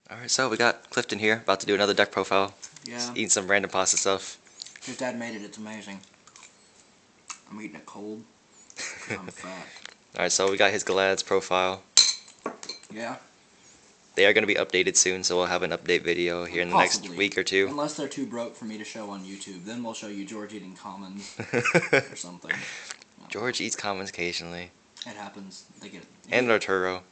Alright, so we got Clifton here, about to do another deck profile. Yeah. Just eating some random pasta stuff. His dad made it, it's amazing. I'm eating it cold. I'm fat. Alright, so we got his Glad's profile. Yeah. They are going to be updated soon, so we'll have an update video here in the next week or two. Unless they're too broke for me to show on YouTube. Then we'll show you George eating commons or something. George eats commons occasionally. It happens. They get it. And Arturo.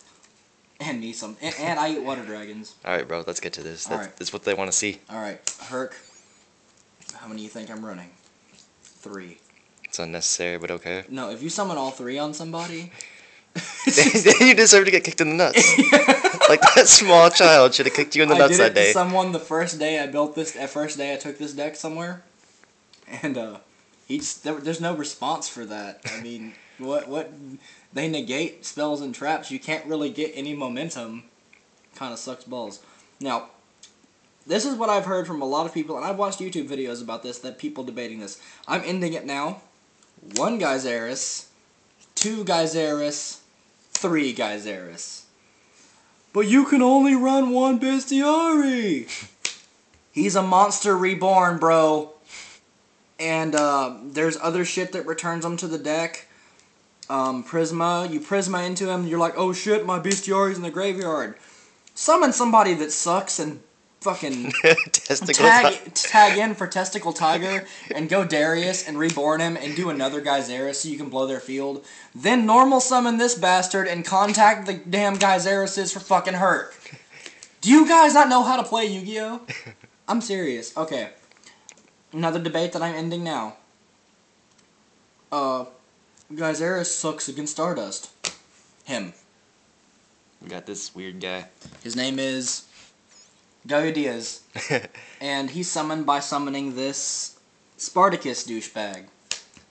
And me some. And I eat water dragons. Alright, bro, let's get to this. Alright. That's what they want to see. Alright, Herc. How many do you think I'm running? 3. It's unnecessary, but okay. No, if you summon all 3 on somebody... then you deserve to get kicked in the nuts. Like that small child should have kicked you in the nuts that day. I did it to someone the first day I built this. First day I took this deck somewhere, and there's no response for that. I mean, what they negate spells and traps. You can't really get any momentum. Kind of sucks balls. Now, this is what I've heard from a lot of people, and I've watched YouTube videos about this. That people debating this. I'm ending it now. 1 Gyzarus, 2 Gyzarus, 3 Gyzarus. But you can only run 1 Bestiari! He's a monster reborn, bro. And there's other shit that returns him to the deck. Prisma. You Prisma into him, you're like, oh shit, my Bestiari's in the graveyard. Summon somebody that sucks and fucking tag in for Testicle Tiger and go Darius and reborn him and do another Gyzarus so you can blow their field. Then normal summon this bastard and contact the damn Gyzaruses for fucking Herc. Do you guys not know how to play Yu-Gi-Oh? I'm serious. Okay. Another debate that I'm ending now. Gyzarus sucks against Stardust. Him. We got this weird guy. His name is Gladiator. And he's summoned by summoning this Spartacus douchebag,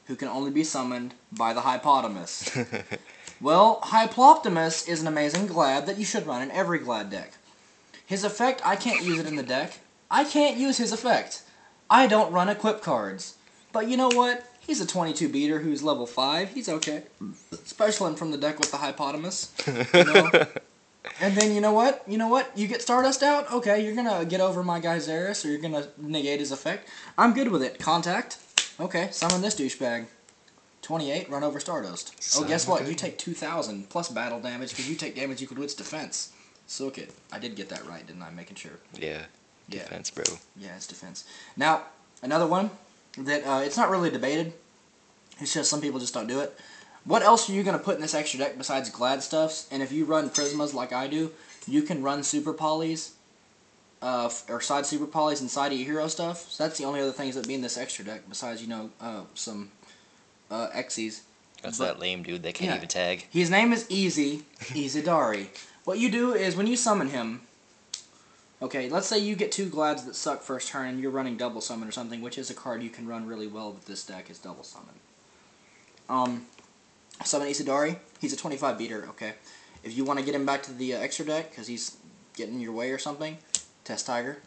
who can only be summoned by the Hypotamus. Well, Hyploptimus is an amazing Glad that you should run in every Glad deck. His effect, I can't use it in the deck. I can't use his effect. I don't run equip cards. But you know what? He's a 22 beater who's level 5. He's okay. Special him from the deck with the Hypotamus. You know? And then, you know what? You get Stardust out? Okay, you're gonna get over my Gyzarus, or you're gonna negate his effect. I'm good with it. Contact. Okay, summon this douchebag. 28, run over Stardust. Oh, guess what? You take 2,000 plus battle damage, because you take damage equal to its defense. Soak it. I did get that right, didn't I? Making sure. Yeah. Defense, bro. Yeah, it's defense. Now, another one that, it's not really debated. It's just some people just don't do it. What else are you going to put in this extra deck besides Glad stuffs? And if you run Prismas like I do, you can run Super Polys, or side Super Polys inside of your hero stuff. So that's the only other things that be in this extra deck besides, you know, some Xyz. That's that lame dude they can't even tag. His name is Izidari. What you do is when you summon him, okay, let's say you get 2 Glads that suck first turn and you're running Double Summon or something, which is a card you can run really well with this deck, is Double Summon. Summon Isidari. He's a 25 beater, okay. If you want to get him back to the extra deck, because he's getting in your way or something, Test Tiger.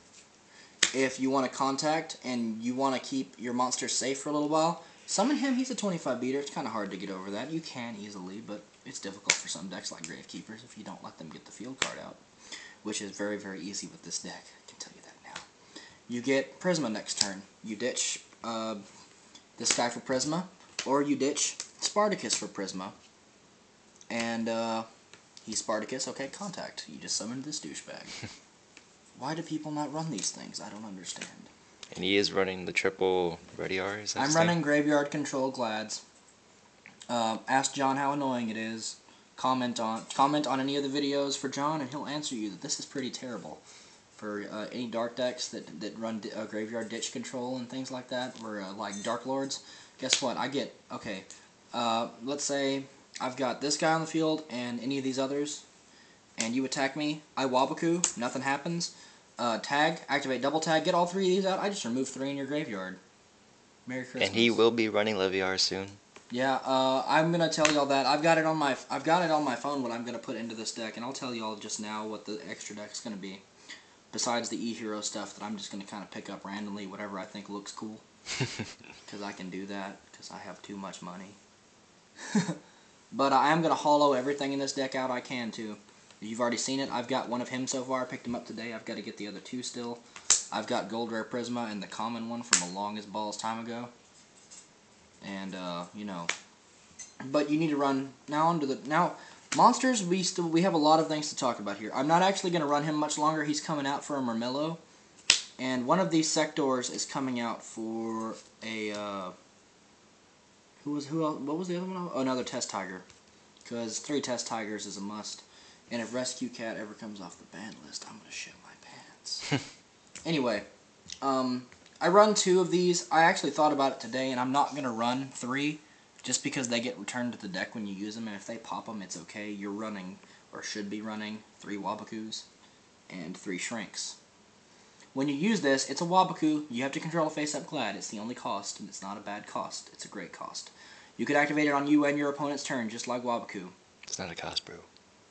If you want to contact and you want to keep your monster safe for a little while, summon him. He's a 25 beater. It's kind of hard to get over that. You can easily, but it's difficult for some decks like Gravekeepers if you don't let them get the field card out, which is very, very easy with this deck. I can tell you that now. You get Prisma next turn. You ditch this guy for Prisma, or you ditch Spartacus for Prisma, and he's Spartacus, okay, contact. You just summoned this douchebag. Why do people not run these things? I don't understand. And he is running the triple Ready R, is that I'm running Graveyard Control Glads. Ask John how annoying it is. Comment on any of the videos for John, and he'll answer you that this is pretty terrible. For any dark decks that run Graveyard Ditch Control and things like that, or like Dark Lords, guess what? I get, okay, let's say I've got this guy on the field and any of these others, and you attack me, I Wabaku, nothing happens, tag, activate double tag, get all 3 of these out, I just remove 3 in your graveyard. Merry Christmas. And he will be running Leviar soon. Yeah, I'm gonna tell y'all that. I've got it on my phone what I'm gonna put into this deck, and I'll tell y'all just now what the extra deck's gonna be. Besides the E-Hero stuff that I'm just gonna kind of pick up randomly, whatever I think looks cool. Because I can do that, because I have too much money. But I am going to hollow everything in this deck out I can, too. You've already seen it. I've got one of him so far. I picked him up today. I've got to get the other two still. I've got Gold Rare Prisma and the common one from a longest balls time ago. And, you know. But you need to run now onto the... Now, monsters, we have a lot of things to talk about here. I'm not actually going to run him much longer. He's coming out for a Murmillo. And one of these sectors is coming out for a, who else? What was the other one? Oh, another Test Tiger. Because 3 Test Tigers is a must. And if Rescue Cat ever comes off the ban list, I'm going to shit my pants. Anyway, I run 2 of these. I actually thought about it today, and I'm not going to run 3, just because they get returned to the deck when you use them, and if they pop them, it's okay. You're running, or should be running, 3 Wabakus and 3 Shrinks. When you use this, it's a Wabaku. You have to control a face-up Glad. It's the only cost, and it's not a bad cost. It's a great cost. You could activate it on you and your opponent's turn, just like Wabaku. It's not a cost, bro.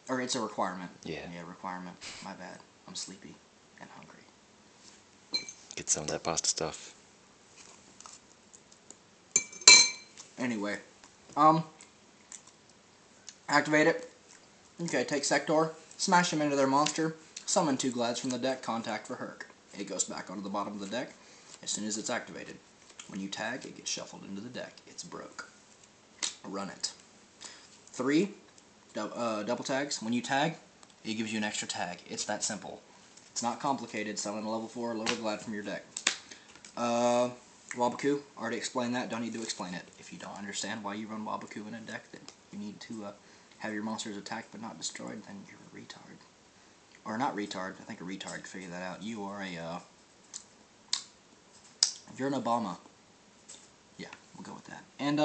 Or it's a requirement. Yeah. Yeah, requirement. My bad. I'm sleepy and hungry. Get some of that pasta stuff. Anyway. Activate it. Okay, take Sector. Smash him into their monster. Summon 2 Glads from the deck. Contact for Herc. It goes back onto the bottom of the deck as soon as it's activated. When you tag, it gets shuffled into the deck. It's broke. Run it. 3 double tags. When you tag, it gives you an extra tag. It's that simple. It's not complicated. Summon a level 4 lower Glad from your deck. Wabaku, already explained that. Don't need to explain it. If you don't understand why you run Wabaku in a deck that you need to have your monsters attacked but not destroyed, then you're a retard. Or not retard. I think a retard could figure that out. You are a, you're an Obama. Yeah, we'll go with that. And,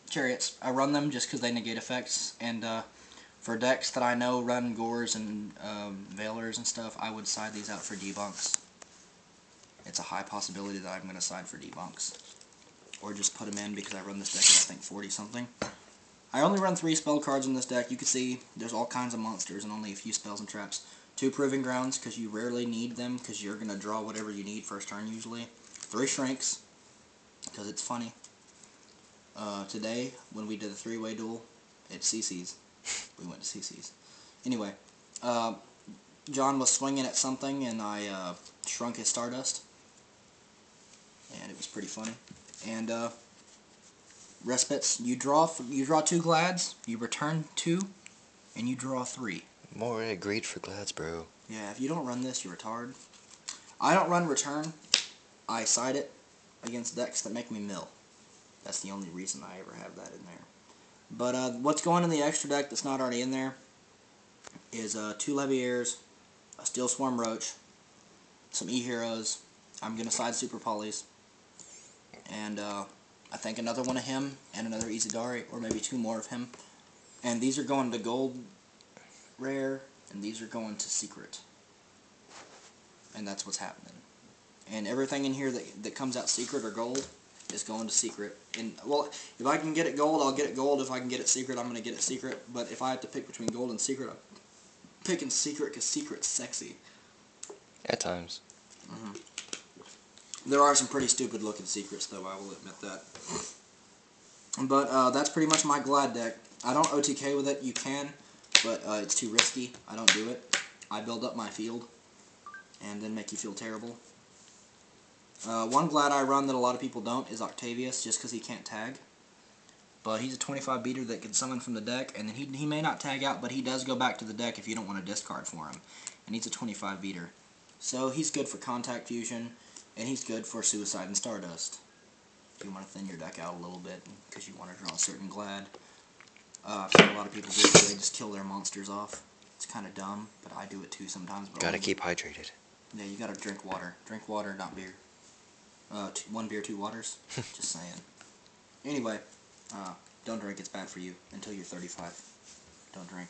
Chariots. I run them just because they negate effects, and, for decks that I know run Gores and, Veilers and stuff, I would side these out for debunks. It's a high possibility that I'm going to side for debunks. Or just put them in because I run this deck at, I think, 40-something. I only run 3 spell cards in this deck. You can see there's all kinds of monsters and only a few spells and traps. 2 Proving Grounds, because you rarely need them, because you're going to draw whatever you need first turn, usually. 3 Shrinks, because it's funny. Today, when we did a 3-way duel at CC's, we went to CC's. Anyway, John was swinging at something, and I shrunk his Stardust. And it was pretty funny. And, Respites, you draw 2 Glads, you return 2, and you draw 3. More agreed for Glads, bro. Yeah, if you don't run this, you're retarded. I don't run return. I side it against decks that make me mill. That's the only reason I ever have that in there. But what's going in the extra deck that's not already in there is 2 Leviers, a Steel Swarm Roach, some E-Heroes. I'm going to side Super Polys. And I think another one of him and another Izidari, or maybe 2 more of him. And these are going to Gold Rare, and these are going to Secret. And that's what's happening. And everything in here that comes out Secret or Gold is going to Secret. And, well, if I can get it Gold, I'll get it Gold. If I can get it Secret, I'm going to get it Secret. But if I have to pick between Gold and Secret, I'm picking Secret because Secret's sexy. At times. Mm-hmm. There are some pretty stupid looking Secrets, though, I will admit that. But that's pretty much my Glad deck. I don't OTK with it. You can, but it's too risky. I don't do it. I build up my field and then make you feel terrible. One Glad I run that a lot of people don't is Octavius, just because he can't tag. But he's a 25 beater that can summon from the deck, and then he may not tag out, but he does go back to the deck if you don't want to discard for him. And he's a 25 beater. So he's good for Contact Fusion, and he's good for Suicide and Stardust. If you want to thin your deck out a little bit, because you want to draw a certain Glad. I've seen a lot of people do it, they just kill their monsters off. It's kind of dumb, but I do it too sometimes. But Gotta keep hydrated. Yeah, you gotta drink water. Drink water, not beer. 1 beer, 2 waters. Just saying. Anyway, don't drink, it's bad for you until you're 35. Don't drink.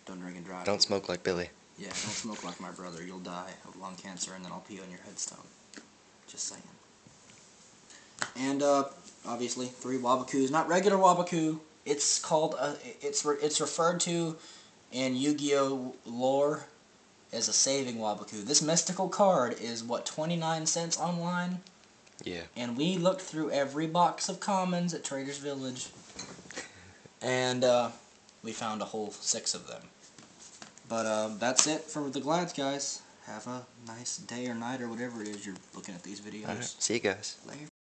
Don't drink and drive. Don't smoke like Billy. Yeah, don't smoke like my brother. You'll die of lung cancer and then I'll pee on your headstone. Just saying. And, obviously, 3 Wabakus. Not regular Wabaku. It's called, it's referred to in Yu-Gi-Oh! Lore as a saving Wabaku. This mystical card is, what, 29 cents online? Yeah. And we looked through every box of commons at Trader's Village. And, we found a whole 6 of them. But that's it for the Glads, guys. Have a nice day or night or whatever it is you're looking at these videos. All right. See you guys. Later.